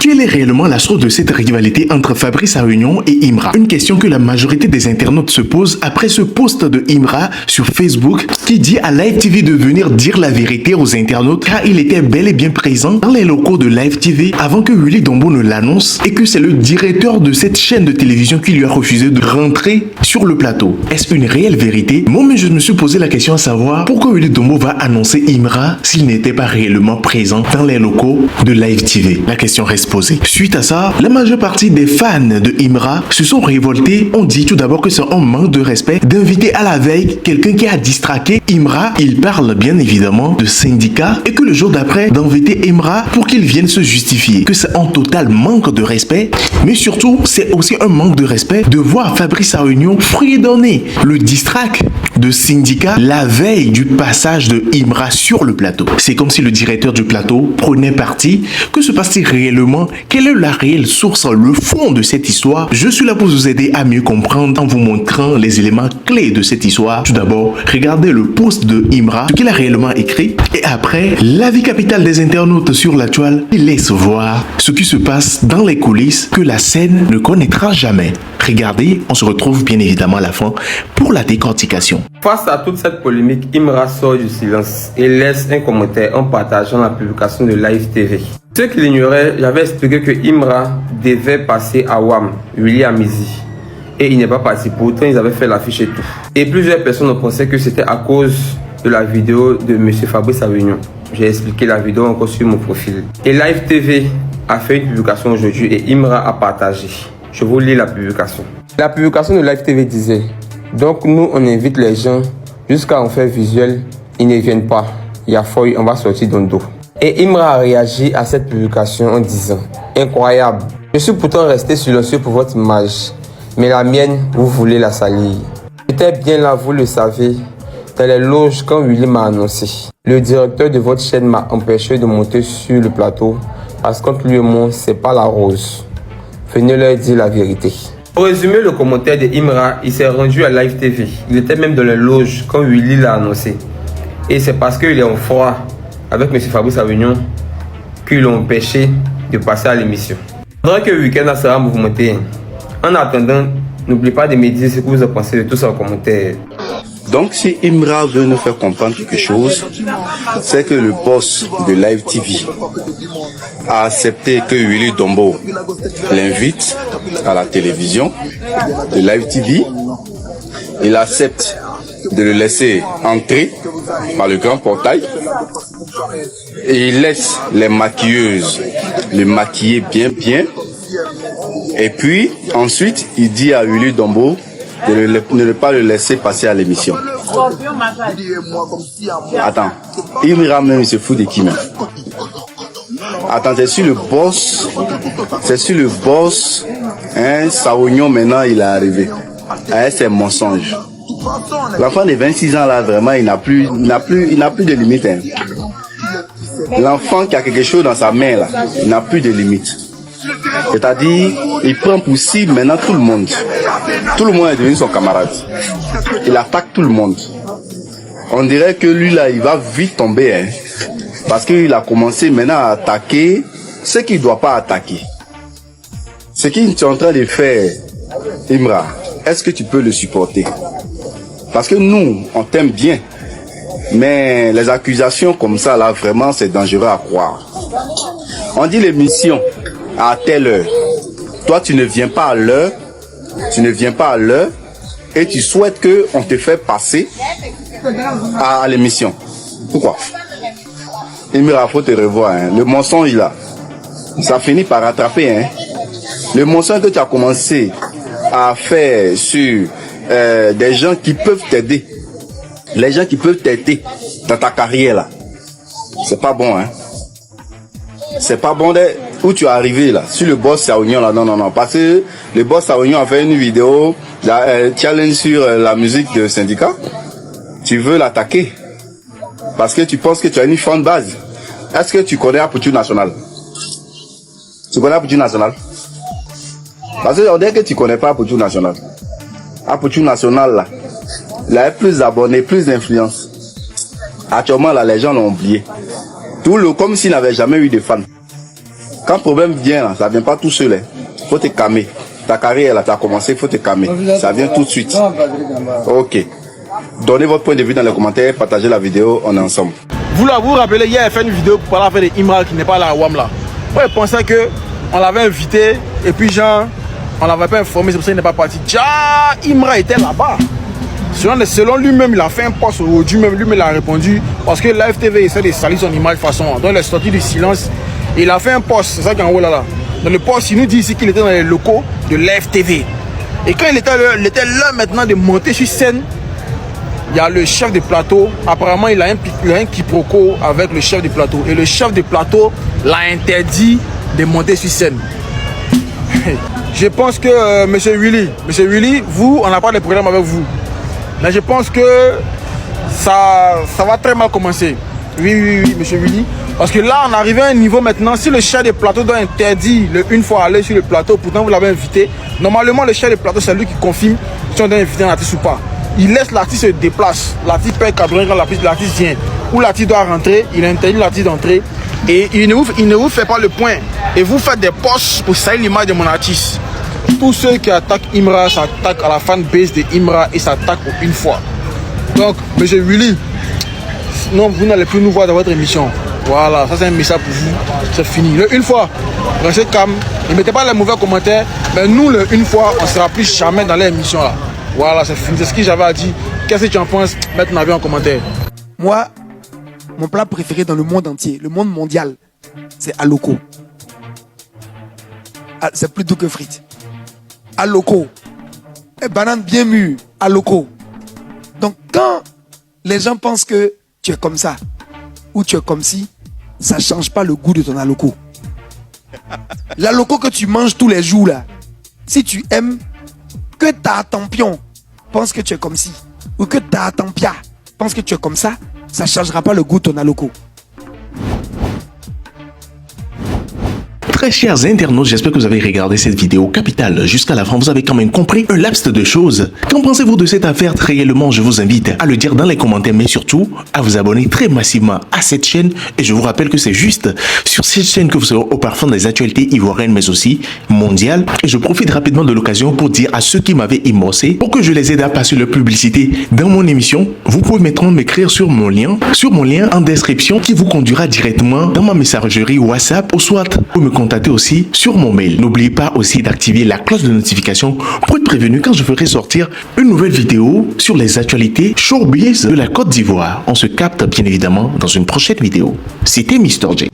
Quelle est réellement la source de cette rivalité entre Fabrice Aregnong et Imra? Une question que la majorité des internautes se posent après ce post de Imra sur Facebook qui dit à Live TV de venir dire la vérité aux internautes car il était bel et bien présent dans les locaux de Live TV avant que Willy Dombo ne l'annonce et que c'est le directeur de cette chaîne de télévision qui lui a refusé de rentrer sur le plateau. Est-ce une réelle vérité? Moi, mais je me suis posé la question à savoir pourquoi Willy Dombo va annoncer Imra s'il n'était pas réellement présent dans les locaux de Live TV. La question reste posée. Suite à ça, la majeure partie des fans de Imra se sont révoltés. On dit tout d'abord que c'est un manque de respect d'inviter à la veille quelqu'un qui a distraqué Imra. Il parle bien évidemment de syndicat et que le jour d'après d'inviter Imra pour qu'il vienne se justifier. Que c'est un total manque de respect, mais surtout c'est aussi un manque de respect de voir Fabrice Aregnong fredonner le distrac de syndicat la veille du passage de Imra sur le plateau. C'est comme si le directeur du plateau prenait parti. Que se passe-t-il réellement? Quelle est la réelle source, le fond de cette histoire? Je suis là pour vous aider à mieux comprendre en vous montrant les éléments clés de cette histoire. Tout d'abord, regardez le post de Imra, ce qu'il a réellement écrit, et après, l'avis capital des internautes sur la toile, il laisse voir ce qui se passe dans les coulisses que la scène ne connaîtra jamais. Regardez, on se retrouve bien évidemment à la fin pour la décortication. Face à toute cette polémique, Imra sort du silence et laisse un commentaire en partageant la publication de Live TV. Ceux qui l'ignoraient, j'avais expliqué que Imra devait passer à WAM, Willy Amizi. Et il n'est pas parti, pourtant ils avaient fait l'affiche et tout. Et plusieurs personnes ont pensé que c'était à cause de la vidéo de M. Fabrice Aregnong. J'ai expliqué la vidéo encore sur mon profil. Et Live TV a fait une publication aujourd'hui et Imra a partagé. Je vous lis la publication. La publication de Live TV disait: donc nous on invite les gens jusqu'à en faire visuel, ils ne viennent pas. Il y a feuille, on va sortir dans le dos. Et Imra a réagi à cette publication en disant: incroyable, je suis pourtant resté silencieux pour votre image, mais la mienne, vous voulez la salir. J'étais bien là, vous le savez, dans les loges quand Willy m'a annoncé. Le directeur de votre chaîne m'a empêché de monter sur le plateau parce qu'entre lui et moi, c'est pas la rose. Venez leur dire la vérité. Pour résumer le commentaire de Imra, il s'est rendu à Live TV. Il était même dans les loges quand Willy l'a annoncé. Et c'est parce qu'il est en froid avec M. Fabrice Aregnong qu'ils l'ont empêché de passer à l'émission. Pendant que le week-end sera mouvementé, en attendant, n'oubliez pas de me dire ce que vous en pensez de tout ça en commentaire. Donc si Imra veut nous faire comprendre quelque chose, c'est que le boss de Live TV a accepté que Willy Dombo l'invite à la télévision de Live TV. Il accepte de le laisser entrer par le grand portail et il laisse les maquilleuses le maquiller bien. Et puis ensuite il dit à Willy Dombo de ne pas le laisser passer à l'émission. Attends, Imra même il se fout de qui même? Attends, c'est sur le boss, hein, Aregnong maintenant il est arrivé. Hein, c'est mensonge. L'enfant de 26 ans là vraiment il n'a plus de limite. Hein. L'enfant qui a quelque chose dans sa main là, il n'a plus de limite. C'est-à-dire, il prend pour cible maintenant tout le monde. Tout le monde est devenu son camarade. Il attaque tout le monde. On dirait que lui là, il va vite tomber. Hein, parce qu'il a commencé maintenant à attaquer ce qu'il ne doit pas attaquer. Ce qu'il est en train de faire, Imra, est-ce que tu peux le supporter? Parce que nous, on t'aime bien. Mais les accusations comme ça là, vraiment, c'est dangereux à croire. On dit l'émission à telle heure. Toi, tu ne viens pas à l'heure. Et tu souhaites qu'on te fait passer à l'émission. Pourquoi? Imra, faut te revoir. Hein. Le mensonge là, ça finit par rattraper. Hein. Le mensonge que tu as commencé à faire sur des gens qui peuvent t'aider. Les gens qui peuvent t'aider dans ta carrière là. C'est pas bon. Hein. C'est pas bon où tu es arrivé là, sur le boss Aregnong là, non, parce que le boss Aregnong a fait une vidéo, challenge sur la musique de syndicat, tu veux l'attaquer, parce que tu penses que tu as une fan base. Est-ce que tu connais Aperture Nationale? Tu connais Aperture Nationale? Parce qu'on dirait que tu connais pas Aperture Nationale. Aperture Nationale là, il a plus d'abonnés, plus d'influence. Actuellement là, les gens l'ont oublié. Comme s'il n'avait jamais eu de fans. Quand problème vient, là, ça vient pas tout seul. Il faut te calmer. Ta carrière, là, tu as commencé, il faut te calmer. Ça vient tout de suite. Ok. Donnez votre point de vue dans les commentaires, partagez la vidéo, on est ensemble. Vous vous rappelez, hier, il a fait une vidéo pour parler de Imra qui n'est pas là à WAM là. Ouais, il pensait qu'on l'avait invité et puis genre, on l'avait pas informé, c'est pour ça qu'il n'est pas parti. Imra était là-bas. Selon lui-même, il a fait un post aujourd'hui, même lui-même il a répondu parce que Live TV essaie de salir son image de façon. Donc il est sorti du silence. Il a fait un post, c'est ça qui est en haut là. Dans le post, il nous dit ici qu'il était dans les locaux de Live TV. Et quand il était là maintenant de monter sur scène, il y a le chef de plateau. Apparemment, il a un quiproquo avec le chef de plateau. Et le chef de plateau l'a interdit de monter sur scène. Je pense que Monsieur Willy, vous, on n'a pas de problème avec vous. Mais je pense que ça va très mal commencer. Oui, Monsieur Willy. Parce que là, on arrive à un niveau maintenant. Si le chef de plateau doit interdire une fois aller sur le plateau, pourtant vous l'avez invité. Normalement, le chef de plateau, c'est lui qui confirme si on doit inviter un artiste ou pas. Il laisse l'artiste se déplacer. L'artiste peut cadrer quand l'artiste vient. Ou l'artiste doit rentrer, il interdit l'artiste d'entrer. Et il ne vous fait pas le point. Et vous faites des posts pour salir l'image de mon artiste. Tous ceux qui attaquent Imra s'attaquent à la fanbase de Imra et s'attaquent pour une fois. Donc, Monsieur Willy, non, vous n'allez plus nous voir dans votre émission. Voilà, ça c'est un message pour vous. C'est fini. Une fois, restez calme. Ne mettez pas les mauvais commentaires. Mais nous, une fois, on ne sera plus jamais dans l'émission là. Voilà, c'est fini. C'est ce que j'avais à dire. Qu'est-ce que tu en penses? Mets ton avis en commentaire. Moi, mon plat préféré dans le monde entier, le monde mondial, c'est aloko. C'est plus doux que frites. Aloko. Et banane bien mûre, aloko. Donc quand les gens pensent que tu es comme ça ou tu es comme ci, ça ne change pas le goût de ton aloko. L'aloko que tu manges tous les jours là, si tu aimes que ta tampion pense que tu es comme ci ou que ta tampia pense que tu es comme ça ne changera pas le goût de ton aloko. Très chers internautes, j'espère que vous avez regardé cette vidéo capitale jusqu'à la fin. Vous avez quand même compris un laps de choses. Qu'en pensez-vous de cette affaire? Réellement, je vous invite à le dire dans les commentaires, mais surtout à vous abonner très massivement à cette chaîne. Et je vous rappelle que c'est juste sur cette chaîne que vous serez au parfum des actualités ivoiriennes, mais aussi mondiales. Et je profite rapidement de l'occasion pour dire à ceux qui m'avaient immorcé, pour que je les aide à passer leur publicité dans mon émission, vous pouvez maintenant m'écrire sur mon lien en description qui vous conduira directement dans ma messagerie WhatsApp ou soit pour me contacter aussi sur mon mail. N'oubliez pas aussi d'activer la cloche de notification pour être prévenu quand je ferai sortir une nouvelle vidéo sur les actualités showbiz de la Côte d'Ivoire. On se capte bien évidemment dans une prochaine vidéo. C'était Mr. J.